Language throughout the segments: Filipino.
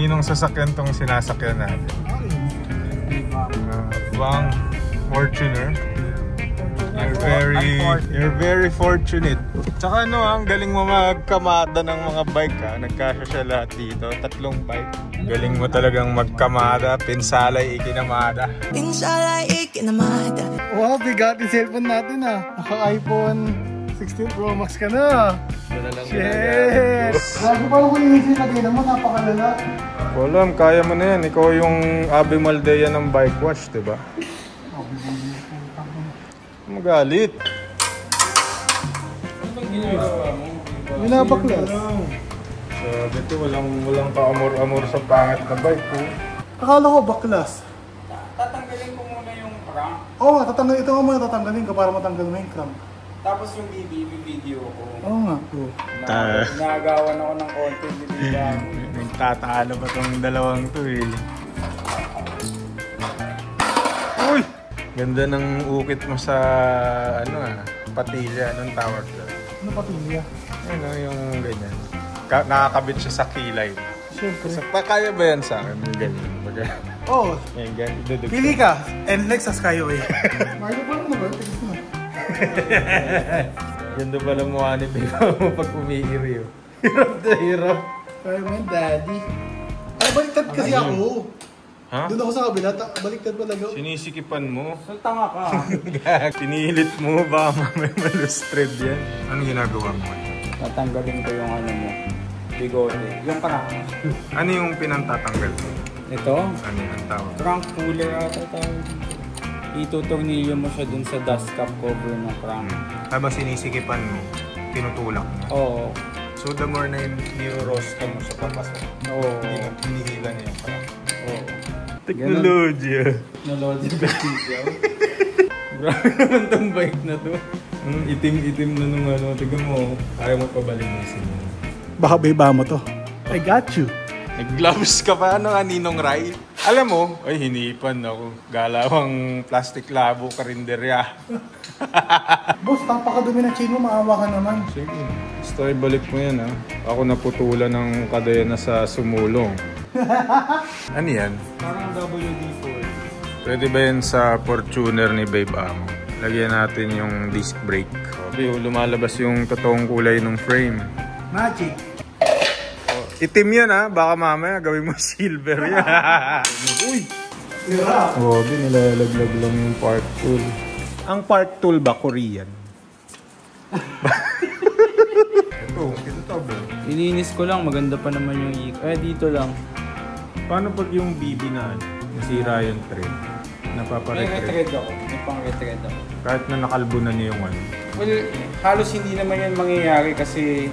Kaninong sasakyan tong sinasakyan natin? Bang Fortuner. You're very fortunate. Tsaka ano, ang galing mo magkamada ng mga bike ha. Nagkasya siya lahat dito. 3 bike. Galing mo talagang magkamada. Pinsalay, ikinamada. Pinsalay, ikinamada. Wow, bigat yung cellphone natin ha. Naka-iPhone 16 Pro Max ka na. Yes! Grabe pa lang kung inisip na din naman, napakalala. Walam, kaya mo na yan. Ikaw yung Abi Maldea ng bike wash, diba? Magalit. Ano bang ginagawa mo? Binabaklas. Sabi ito, walang ka-amor-amor sa pangit na bike ko. Akala ko baklas. Tatanggalin ko muna yung crank. Oo nga, ito nga muna tatanggalin ko para matanggal mo yung crank. Tapos yung video ko. Oo nga. Nagawan ako ng content nila. Nagtatalo pa tong dalawang to eh. Uy! Ganda ng ukit mo sa patilya. Anong tawag doon? Ano patilya? Ano yung ganyan. Nakakabit siya sa kilay. Siyempre. Kaya ba yan sa akin? Ganyan. Oo. Pili ka. NLEX sa Skyway. Mario pa naman ba? Tigis mo. Ganda pala mukha ni Beba mo pag umiiri. Hirap na hirap. Kaya mo yan, daddy. Ay, baliktad kasi ako. Ha? Doon ako sa kabila, baliktad talaga. Sinisikipan mo? Tanga ka. Sinilit mo, baka may malustred yan. Ano ginagawa mo? Tatanggalin ko yung ano mo. Bigote. Yung crank. Ano yung pinantatanggal mo? Ito? Ano yung tawag? Crank puller ata tawag. Itutornilyo mo siya dun sa dust cap cover ng crank. Habang sinisikipan mo, tinutulak mo? Oo. So the more na niro-roast ka mo sa papasok? Oo. Hinihila niya yung crank? Oo. Teknolodya. Teknolodya ba siya? Grabe naman tong bike na to. Itim-itim na nung ano. Tignan mo, kaya mo pabalinisin mo. Baka Beba mo to. I got you. Nag-gloves ka pa kaninong Rai? Alam mo, ay hinipan ako. Galawang plastic labo karinderya. Boss, napakadumi ng chain mo, maawa ka naman. Sige, basta ibalik mo yan ha. Ako naputulan ng kadena sa sumulong. Ano yan? Parang WD-40. Pwede ba yan sa Fortuner ni Babe Amo? Lagyan natin yung disc brake. Sabi, lumalabas yung totoong kulay ng frame. Magic. Itim yan ha, baka mamaya gawin mo silver yan. Uy! Sira! Oo, nilalaglag lang yung park tool. Ang park tool ba, Korean? Ito tabo. Ininis ko lang, maganda pa naman yung dito lang. Paano pag yung BB na nasira yung thread? May Napaparetread? retread ako, may pang-retread ako. Kahit na nakalbo na niyo yung ano? Well, halos hindi naman yan mangyayari kasi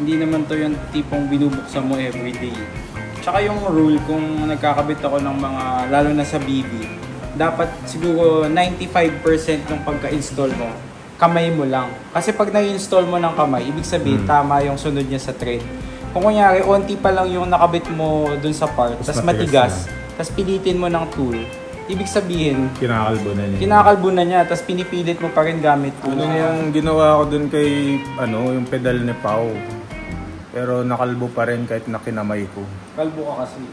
hindi naman to yung tipong binubuksan mo everyday. Tsaka yung rule, kung nagkakabit ako ng mga, lalo na sa BB, dapat siguro 95% ng pagka-install mo, kamay mo lang. Kasi pag na-install mo ng kamay, ibig sabihin tama yung sunod niya sa thread. Kung kunyari, onti pa lang yung nakabit mo dun sa part, tas matigas, tas pilitin mo ng tool, ibig sabihin, kinakalbo na niya, tas pinipilit mo pa rin gamit tool. Ano yung ginawa ko dun kay, yung pedal ni Pao. Pero nakalbo pa rin kahit nakinamay ko. Kalbo ka kasi.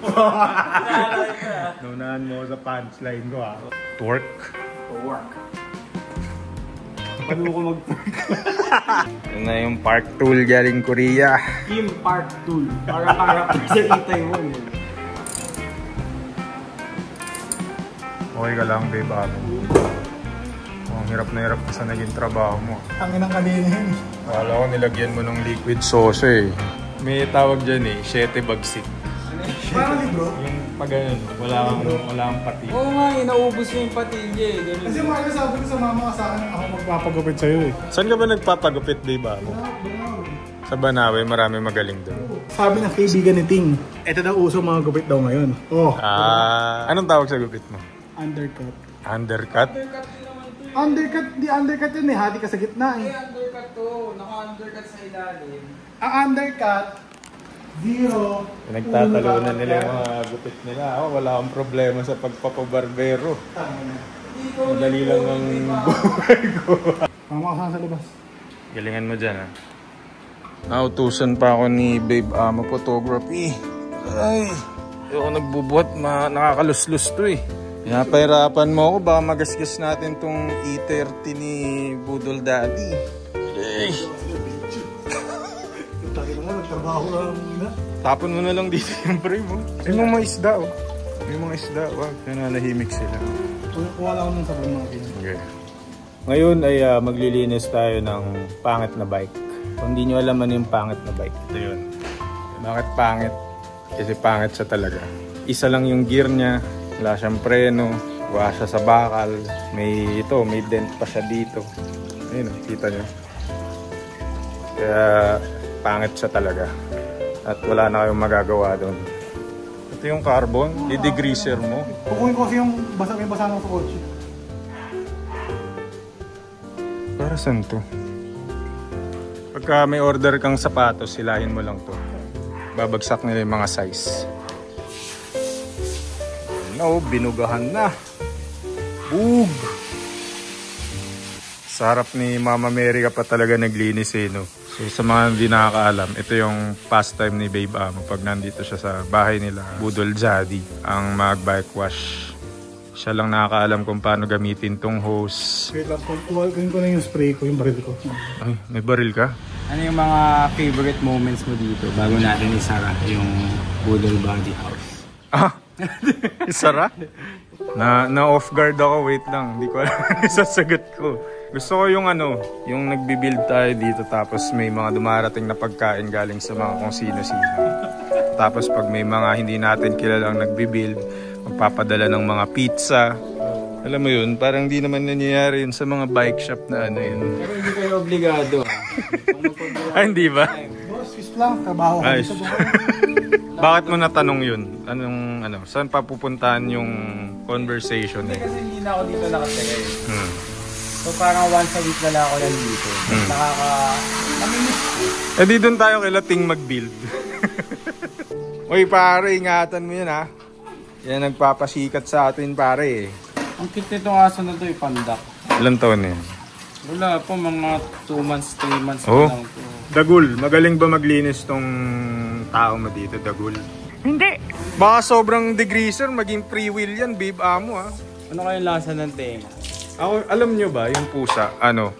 Naunahan mo sa punchline ko ha. Torque. Work. Paano ko mag-torque? Yun na yung park tool galing Korea. Kim Park Tool. Para harap sa itay mo yun. Okay ka lang, babe. Ang hirap na hirap ka sa naging trabaho mo. Ang inang kanina yun. Akala ko nilagyan mo ng liquid sauce eh. May tawag dyan eh, 7 bagsik. Parang libro. Yung pag wala kang pati. Oo nga, naubos mo yung patilya eh. Ganun. Kasi Mario, sabi ko sa mama ka sa akin, ako magpapagupit sa'yo eh. Saan ka ba nagpapagupit, babe? Sa Banawe, marami magaling doon. Sabi ng kaibigan ni Ting, eto daw uso mga gupit daw ngayon. Oh. Anong tawag sa gupit mo? Undercut. Undercut? Undercut, di undercut yun eh. Hati ka sa gitna eh. Undercut to. Naka-undercut sa ilalim. Ang undercut, 0. Nagtatalunan nila yung mga gupit nila. Wala akong problema sa pagpapabarbero. Madali lang ang buhay ko. Mama ka sa labas. Galingan mo dyan ha. Nautusan pa ako ni Babe Amo Photography. Ay, Ako nagbubuhat, nakakaluslus to eh. Pinapahirapan mo ako, baka magasgas natin tong E30 ni Budol Daddy. Hey. Tapon mo na lang dito yung frame mo. May mga isda oh. May mga isda, wag. Nananahimik sila. Kuha lang ako ng sabon mga pinag. Okay. Ngayon ay maglilinis tayo ng pangit na bike. Kung hindi nyo alam ano yung pangit na bike, ito yun. Bakit pangit? Kasi pangit siya talaga. Isa lang yung gear niya, wala siyang preno, wala siya sa bakal. May dent pa siya dito. Ayun, kita nyo. Kaya pangit siya talaga. At wala na kayong magagawa doon. Ito yung carbon, di-degreaser mo. Kukunin ko kasi yung may basa ng sa kotse. Para saan to? Pagka may order kang sapatos, silahin mo lang to. Babagsak nila yung mga size. No, binugahan na. Bug! Sa harap ni Mama Mary ka pa talaga naglinis eh, no? So sa mga hindi nakakaalam, ito yung pastime ni Babe Amo pag nandito siya sa bahay nila, Budol Daddy, ang mag-bike wash. Siya lang nakakaalam kung paano gamitin tong hose. Wait lang, kuhin ko na yung spray ko, yung baril ko. Ay, may baril ka? Ano yung mga favorite moments mo dito bago natin isara yung Budol Body House? Ah! Isara? Na off guard ako, wait lang. Hindi ko alam sasagot ko. Gusto ko yung yung nagbibuild tayo dito tapos may mga dumarating na pagkain galing sa mga kung sino-sino. Tapos pag may mga hindi natin kilalang nagbibuild, magpapadala ng mga pizza. Alam mo yun, parang di naman nangyayari yun sa mga bike shop na yun. Pero hindi kayo obligado Ay, hindi ba? Boss, is lang, trabaho ko dito. Bakit mo natanong yun? Saan papupuntahan yung conversation? Hindi kasi hindi na ako dito nakatagay. So parang once a week na lang ako nandito. Namimiss ko. Eh di doon tayo kay Lating mag-build. Uy pare, ingatan mo yun ha. Yan nagpapasikat sa atin pare eh. Ang cute nitong aso na to pandak. Ilan taon eh? Wala po, mga 2 months, 3 months oh. na lang po. Dagul, magaling ba maglinis tong tao mo dito, Dagul? Hindi! Baka sobrang degreaser, maging free will yan, Babe Amo ha. Ano kayong lasa ng tenga? Ako, alam nyo ba, yung pusa,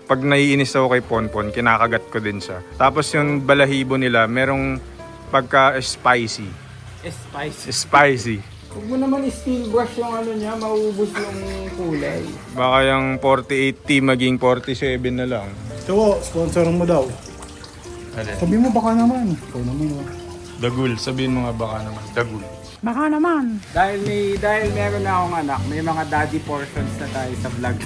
pag naiinis ako kay Ponpon, kinakagat ko din siya. Tapos yung balahibo nila, merong pagka-spicy. Spicy. Huwag mo naman steel brush yung niya, mauubos yung kulay. Baka yung 48T maging 47 na lang. So, sponsor mo daw. Sabihin mo baka naman. Ikaw naman. Dagul, sabihin mo nga baka naman. Dagul. Baka naman. Dahil meron na akong anak, may mga daddy portions na tayo sa vlog.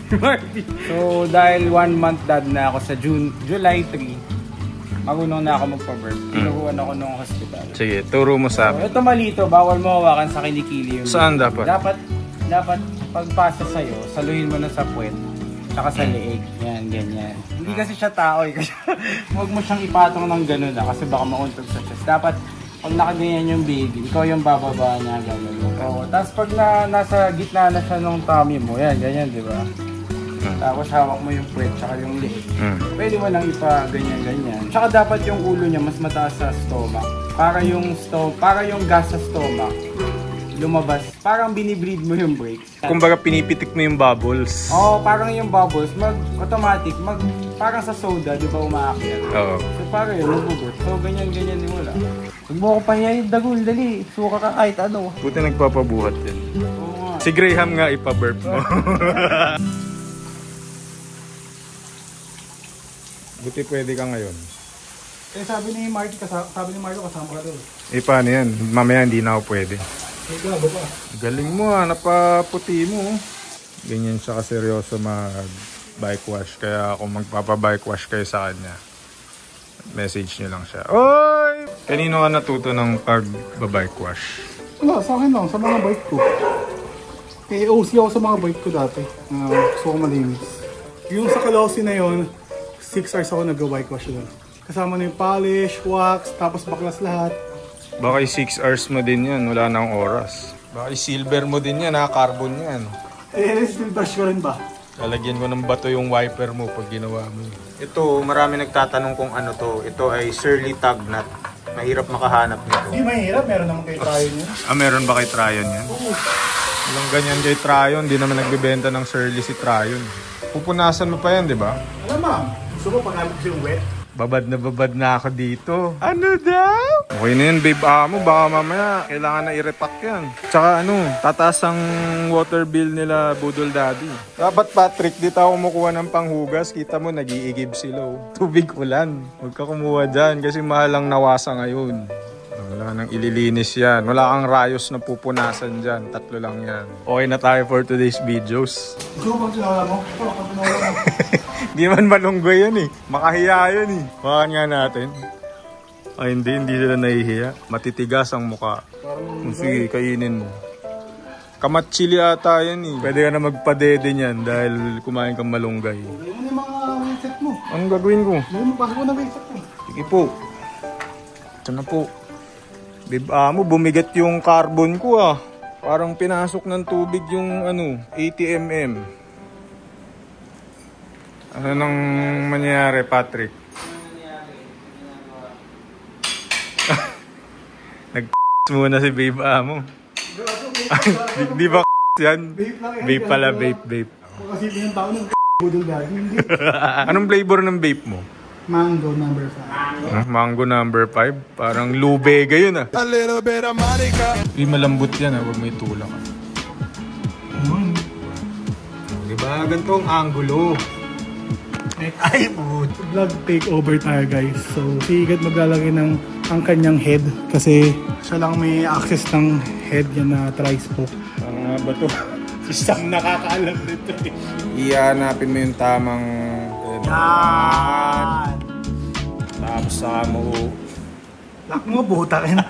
So dahil 1 month dad na ako sa July 3, marunong na ako magpa-birth. Tinuruan ako nung hospital. Sige, turo mo sa amin. So, ito malito, bawal mo hawakan sa kilikili yung... Saan dapat? Dapat pagpasa sa'yo, saluhin mo na sa puwet, saka sa leeg. Yan, ganyan. Hindi kasi siya tao eh. Huwag mo siyang ipatong ng gano'n na kasi baka mauntog sa chest. Dapat pag nakaganyan yung baby, ikaw yung bababa niya, gano'n. Oo. Tapos pag nasa gitna na siya ng tummy mo, yan, ganyan, di ba? Tapos hawak mo yung puwet, tsaka yung leeg. Pwede mo lang ipa-ganyan-ganyan. Tsaka dapat yung ulo niya mas mataas sa stomach. Para yung gas sa stomach lumabas. Parang binibreed mo yung brake. Kumbaga pinipitik mo yung bubbles. Oo, parang yung bubbles, automatic, parang sa soda, di ba umaakyat? Oo. So parang yun, magbubot. So ganyan-ganyan din wala. Huwag mo ako pa yan, Dagul, dali. Suka ka kahit ano. Buti nagpapabuhat yan. Oo nga. Si Graham nga ipa-burp mo. Buti pwede ka ngayon. Eh sabi ni Marco kasama ka doon. Eh paano yan? Mamaya hindi na ako pwede. Gabo pa. Galing mo napaputi mo. Ganyan siya kaseryoso mag-bike wash. Kaya kung magpapa-bike wash kayo sa kanya, message nyo lang siya. Oy! Kanino ka natuto ng pag-bike wash? Wala, sa akin lang, sa mga bike ko. Eh, OC ako sa mga bike ko dati. Gusto ko malinis. Yung sa Kalausi na yon, 6 hours ako nag-bike wash doon. Kasama na yung polish, wax, tapos baklas lahat. Baka 6 hours mo din yan, wala nang oras. Baka silver mo din yan, carbon yan. Eh, still brush ko rin ba? Lalagyan ko ng bato yung wiper mo pag ginawa mo. Ito, marami nagtatanong kung ano to. Ito ay Surly Tag Nut. Mahirap makahanap nito. Hindi mahirap, meron naman kay Tryon yun. Meron ba kay Tryon yan? Oo. Walang ganyan kay Tryon, di naman nagbebenta ng Surly si Tryon. Pupunasan mo pa yan, di ba? Alam ma'am, gusto mo pag-alap ko yung wet? Babad na ako dito. Ano daw? Okay na yan, babe amo. Baka mamaya kailangan na i-repack yan. Tsaka tataas ang water bill nila Budol Daddy. Dapat Patrick, dito ako kumukuha ng panghugas. Kita mo, nag-iigib sila. Tubig ulan. Huwag ka kumuha dyan kasi mahal ang nawasa ngayon. Wala nang ililinis yan. Wala kang rayos na pupunasan dyan. 3 lang yan. Okay na tayo for today's videos. Gusto mo pag sinawala mo? Pag sinawala mo. Di man malunggoy yan eh. Makahiya yan eh. Makan nga natin. Ay hindi sila nahihiya. Matitigas ang mukha. Sige, kainin mo. Kamatsili ata yan eh. Pwede ka na magpadede niyan dahil kumain kang malunggay. Ano yung mga set mo? Anong gagawin ko? Pasok mo na may set mo. Sige po. Ito na po. Babe amo, bumigat yung carbon ko ah. Parang pinasok ng tubig yung 80 mm. Ano nang mangyayari, Patrick? Muna si babe amo. Di ba yan? Vape pala, vape. Kasi yung tao ng Budol Daddy. Anong flavor ng vape mo? Mango number 5. Mango number 5? Parang lubega yun ah. A little bit of Monica. Malambot yan ah, huwag may tulak ah. Diba? Ganito ang angulo. Ay, Vlog takeover tayo guys. So, si Igat maglalagay ng ang kanyang head kasi siya lang may access ng head yan na tri-spoke. Ano nga ba ito? Isang nakakaalam nito eh. Ihanapin mo yung tamang... Yan! Tapos mo... Lak mo, butakin.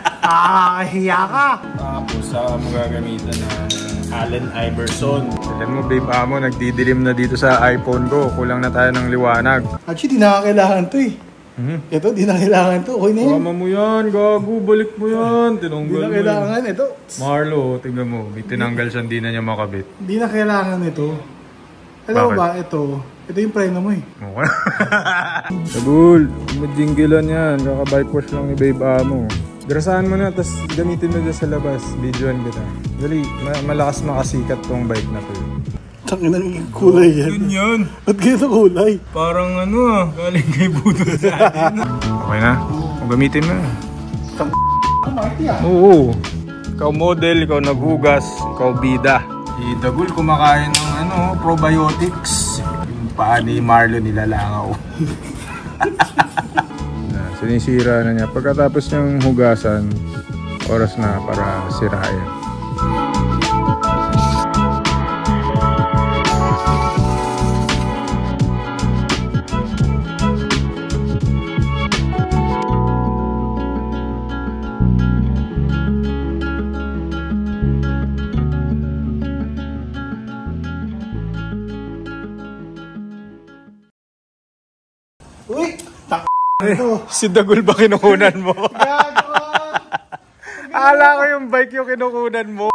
Hiya ka! Tapos mo gagamitan ng Allen Iverson. Alam mo babe amo, nagdidilim na dito sa iPhone ko. Kulang na tayo ng liwanag. Actually, di na kailangan to eh. Ito, di na kailangan to. Okay na yun. Tama mo yan, gago. Balik mo yan. Tinanggal Di na mo kailangan ito. Marlo, tingnan mo. May tinanggal siya, hindi na niya makabit. Di na kailangan ito. Alam mo ba, ito yung preno mo eh. Okay. Sabul, madjinggilan yan. Kaka-bike wash lang ni babe amo. Grasahan mo na, tapos gamitin mo dyan sa labas. Videoan kita. Dali, malakas makasikat tong bike na to. Tangin ng kulay yan. Yun yun. Ba't ganito kulay? Parang galing kay Budol sa atin. Okay na? O gamitin mo na. Marty ah. Oo. Ikaw model, ikaw naghugas, ikaw bida. Si Dagul kumakain ng probiotics. Yung paa ni Marlo nilalangaw. Sinisira na niya. Pagkatapos niyang hugasan, oras na para sirain. Uy! Si Dagul ba kinukunan mo? Gago! Akala ko yung bike yung kinukunan mo.